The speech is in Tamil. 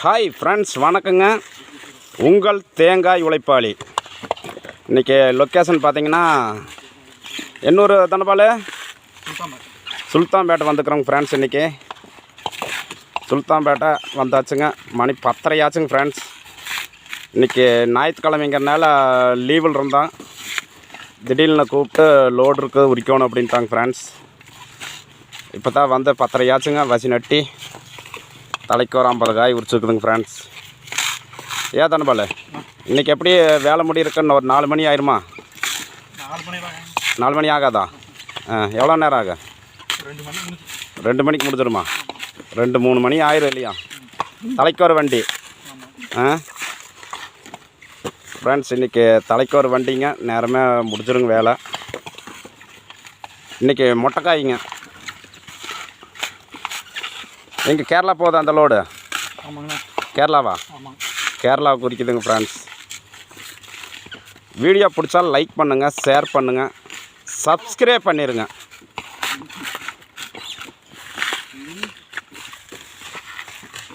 ஹாய் ஃப்ரெண்ட்ஸ், வணக்கங்க. உங்கள் தேங்காய் உழைப்பாளி. இன்றைக்கி லொக்கேஷன் பார்த்தீங்கன்னா எண்ணூர் தண்டபால் சுல்தான்பேட்டை வந்துக்கிறோங்க ஃப்ரெண்ட்ஸ். இன்றைக்கி சுல்தான்பேட்டை வந்தாச்சுங்க. மணி 10:30 ஆச்சுங்க ஃப்ரெண்ட்ஸ். இன்றைக்கி ஞாயிற்றுக்கிழமைங்கிறனால லீவில் இருந்தான். திடீர்னு கூப்பிட்டு லோடு இருக்குது உரிக்கணும் அப்படின்ட்டாங்க ஃப்ரெண்ட்ஸ். இப்போ தான் வந்து 10:30 ஆச்சுங்க. வசி நட்டி தலைக்கு ஒரு 50 காய் உரிச்சுக்குதுங்க ஃப்ரெண்ட்ஸ். ஏன் தானே இன்றைக்கி எப்படி வேலை முடியிருக்குன்னு ஒரு 4 மணி ஆயிருமா? 4 மணி ஆகாதா? எவ்வளோ நேரம் ஆகும்? 2 மணிக்கு முடிஞ்சிடுமா? 2-3 மணி ஆயிரும் இல்லையா? தலைக்கு ஒரு வண்டி. ஃப்ரெண்ட்ஸ், இன்றைக்கி தலைக்கு ஒரு வண்டிங்க. நேரமே முடிஞ்சிருங்க வேலை. இன்றைக்கி மொட்டைக்காய்ங்க. எங்கே கேரளா போகுது அந்த லோடு? கேரளாவா? கேரளாவுக்கு குறிக்குதுங்க ஃப்ரெண்ட்ஸ். வீடியோ பிடிச்சா லைக் பண்ணுங்கள், ஷேர் பண்ணுங்கள், சப்ஸ்கிரைப் பண்ணிடுங்க.